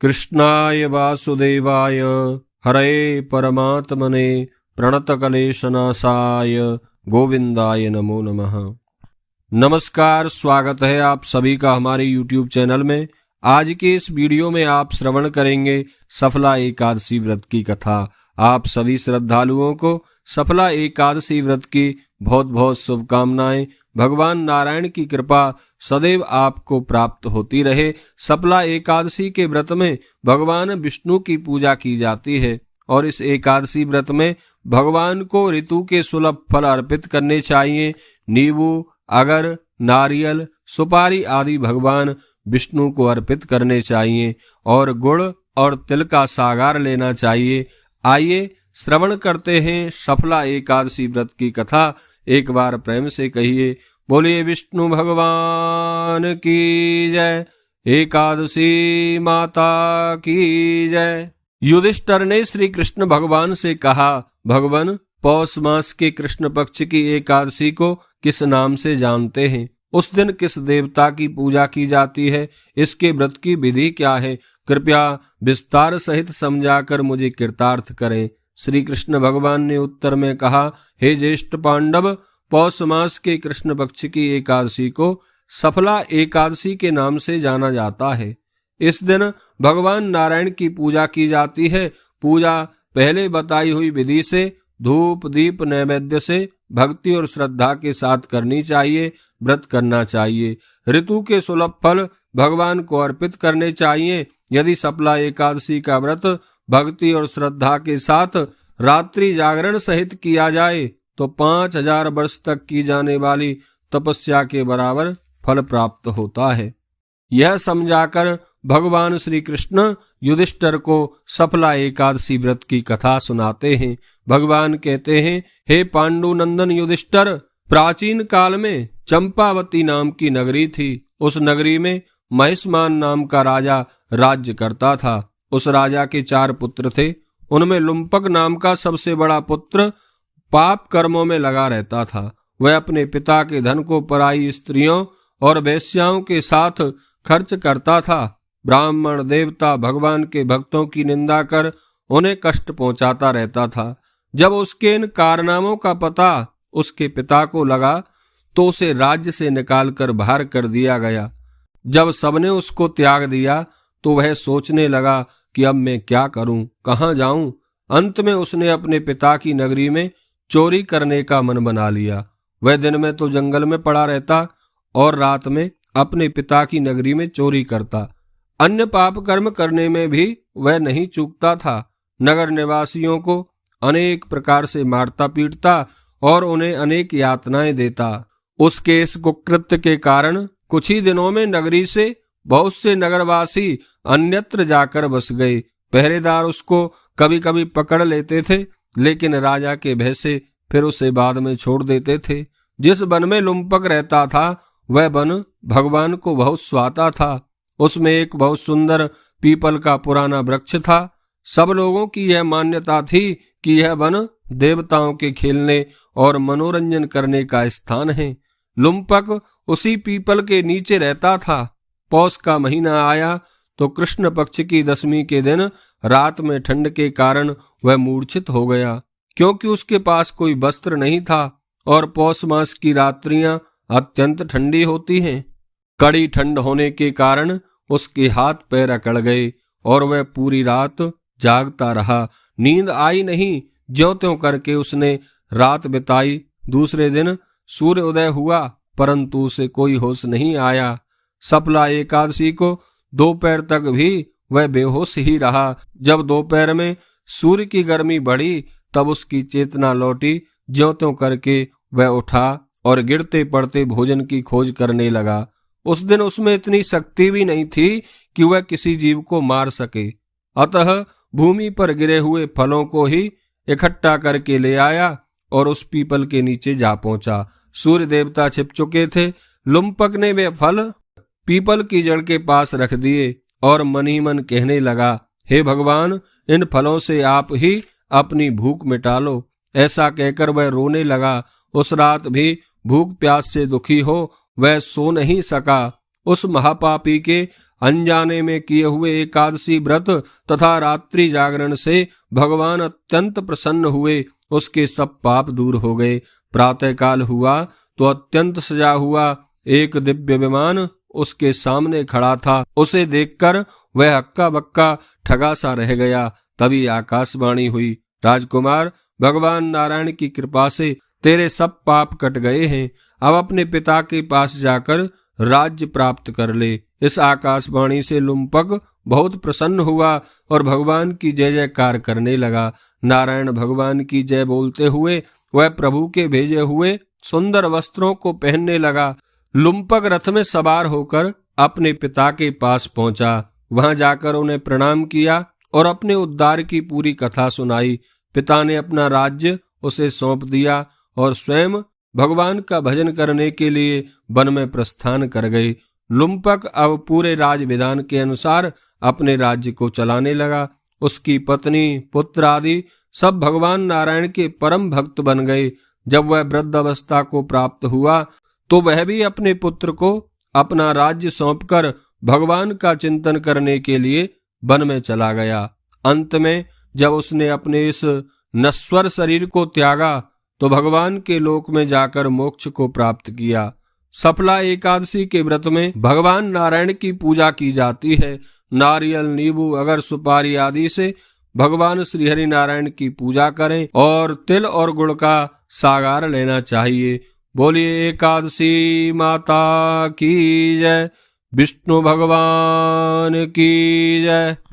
कृष्णाय वासुदेवाय हरे परमात्मने प्रणतक्लेशनाशाय गोविंदाय नमो नमः। नमस्कार, स्वागत है आप सभी का हमारे YouTube चैनल में। आज के इस वीडियो में आप श्रवण करेंगे सफला एकादशी व्रत की कथा। आप सभी श्रद्धालुओं को सफला एकादशी व्रत की बहुत बहुत शुभकामनाएं। भगवान नारायण की कृपा सदैव आपको प्राप्त होती रहे। सफला एकादशी के व्रत में भगवान विष्णु की पूजा की जाती है और इस एकादशी व्रत में भगवान को ऋतु के सुलभ फल अर्पित करने चाहिए। नींबू, अगर, नारियल, सुपारी आदि भगवान विष्णु को अर्पित करने चाहिए और गुड़ और तिल का सागार लेना चाहिए। आइए श्रवण करते हैं सफला एकादशी व्रत की कथा। एक बार प्रेम से कहिए, बोलिए विष्णु भगवान की जय, एकादशी माता की जय। युधिष्ठिर ने श्री कृष्ण भगवान से कहा, भगवान, पौष मास के कृष्ण पक्ष की एकादशी को किस नाम से जानते हैं? उस दिन किस देवता की पूजा की जाती है? इसके व्रत की विधि क्या है? कृपया विस्तार सहित समझाकर मुझे कृतार्थ करें। श्री कृष्ण भगवान ने उत्तर में कहा, हे ज्येष्ठ पांडव, पौष मास के कृष्ण पक्ष की एकादशी को सफला एकादशी के नाम से जाना जाता है। इस दिन भगवान नारायण की पूजा की जाती है। पूजा पहले बताई हुई विधि से धूप दीप नैवेद्य से भक्ति और श्रद्धा के साथ करनी चाहिए। व्रत करना चाहिए। ऋतु के सुलभ फल भगवान को अर्पित करने चाहिए। यदि सफला एकादशी का व्रत भक्ति और श्रद्धा के साथ रात्रि जागरण सहित किया जाए तो 5000 वर्ष तक की जाने वाली तपस्या के बराबर फल प्राप्त होता है। यह समझाकर भगवान श्री कृष्ण युधिष्ठिर को सफला एकादशी व्रत की कथा सुनाते हैं। भगवान कहते हैं, हे पांडु नंदन युधिष्ठिर, प्राचीन काल में चंपावती नाम की नगरी थी। उस नगरी में महिष्मान नाम का राजा राज्य करता था। उस राजा के 4 पुत्र थे। उनमें लुम्पक नाम का सबसे बड़ा पुत्र पाप कर्मों में लगा रहता था। वह अपने पिता के धन को पराई स्त्रियों और वेश्याओं के साथ खर्च करता था। ब्राह्मण, देवता, भगवान के भक्तों की निंदा कर उन्हें कष्ट पहुंचाता रहता था। जब उसके इन कारनामों का पता उसके पिता को लगा तो उसे राज्य से निकालकर बाहर कर दिया गया। जब सबने उसको त्याग दिया तो वह सोचने लगा कि अब मैं क्या करूं, कहां जाऊं। अंत में उसने अपने पिता की नगरी में चोरी करने का मन बना लिया। वह दिन में तो जंगल में पड़ा रहता और रात में अपने पिता की नगरी में चोरी करता। अन्य पाप कर्म करने में भी वह नहीं चूकता था। नगर निवासियों को अनेक प्रकार से मारता पीटता और उन्हें अनेक यातनाएं देता। उसके इस कुकृत्य के कारण कुछ ही दिनों में नगरी से बहुत से नगरवासी अन्यत्र जाकर बस गए। पहरेदार उसको कभी कभी पकड़ लेते थे, लेकिन राजा के भय से फिर उसे बाद में छोड़ देते थे। जिस वन में लुम्पक रहता था वह वन भगवान को बहुत सुहाता था। उसमें एक बहुत सुंदर पीपल का पुराना वृक्ष था। सब लोगों की यह मान्यता थी कि यह वन देवताओं के खेलने और मनोरंजन करने का स्थान है। लुम्पक उसी पीपल के नीचे रहता था। पौष का महीना आया तो कृष्ण पक्ष की 10वीं के दिन रात में ठंड के कारण वह मूर्छित हो गया, क्योंकि उसके पास कोई वस्त्र नहीं था और पौष मास की रात्रियां अत्यंत ठंडी होती हैं। कड़ी ठंड होने के कारण उसके हाथ पैर अकड़ गए और वह पूरी रात जागता रहा। नींद आई नहीं। ज्यों-त्यों करके उसने रात बिताई। दूसरे दिन सूर्य उदय हुआ, परंतु उसे कोई होश नहीं आया। सफला एकादशी को दोपहर तक भी वह बेहोश ही रहा। जब दोपहर में सूर्य की गर्मी बढ़ी तब उसकी चेतना लौटी। ज्यों-त्यों करके वह उठा और गिरते पड़ते भोजन की खोज करने लगा। उस दिन उसमें इतनी शक्ति भी नहीं थी कि वह किसी जीव को मार सके। अतः भूमि पर गिरे हुए फलों को ही इकट्ठा करके ले आया और उस पीपल के नीचे जा पहुंचा। सूर्य देवता छिप चुके थे। लुम्पक ने वे फल पीपल की जड़ के पास रख दिए और मन ही मन कहने लगा, हे भगवान, इन फलों से आप ही अपनी भूख मिटा लो। ऐसा कहकर वह रोने लगा। उस रात भी भूख प्यास से दुखी हो वह सो नहीं सका। उस महापापी के अनजाने में किए हुए एकादशी व्रत तथा रात्रि जागरण से भगवान अत्यंत प्रसन्न हुए। उसके सब पाप दूर हो गए। प्रातःकाल हुआ तो अत्यंत सजा हुआ एक दिव्य विमान उसके सामने खड़ा था। उसे देखकर वह हक्का बक्का ठगा सा रह गया। तभी आकाशवाणी हुई, राजकुमार, भगवान नारायण की कृपा से तेरे सब पाप कट गए हैं। अब अपने पिता के पास जाकर राज्य प्राप्त कर ले। इस आकाशवाणी से लुम्पक बहुत प्रसन्न हुआ और भगवान की जय जयकार करने लगा। नारायण भगवान की जय बोलते हुए वह प्रभु के भेजे हुए सुंदर वस्त्रों को पहनने लगा। लुम्पक रथ में सवार होकर अपने पिता के पास पहुंचा। वहां जाकर उन्हें प्रणाम किया और अपने उद्धार की पूरी कथा सुनाई। पिता ने अपना राज्य उसे सौंप दिया और स्वयं भगवान का भजन करने के लिए वन में प्रस्थान कर गए। लुम्पक अब पूरे राज विधान के अनुसार अपने राज्य को चलाने लगा। उसकी पत्नी, पुत्र आदि सब भगवान नारायण के परम भक्त बन गए। जब वह वृद्ध अवस्था को प्राप्त हुआ तो वह भी अपने पुत्र को अपना राज्य सौंपकर भगवान का चिंतन करने के लिए वन में चला गया। अंत में जब उसने अपने इस नश्वर शरीर को त्यागा तो भगवान के लोक में जाकर मोक्ष को प्राप्त किया। सफला एकादशी के व्रत में भगवान नारायण की पूजा की जाती है। नारियल, नींबू, अगर, सुपारी आदि से भगवान श्री हरि नारायण की पूजा करें और तिल और गुड़ का सागार लेना चाहिए। बोलिए एकादशी माता की जय, विष्णु भगवान की जय।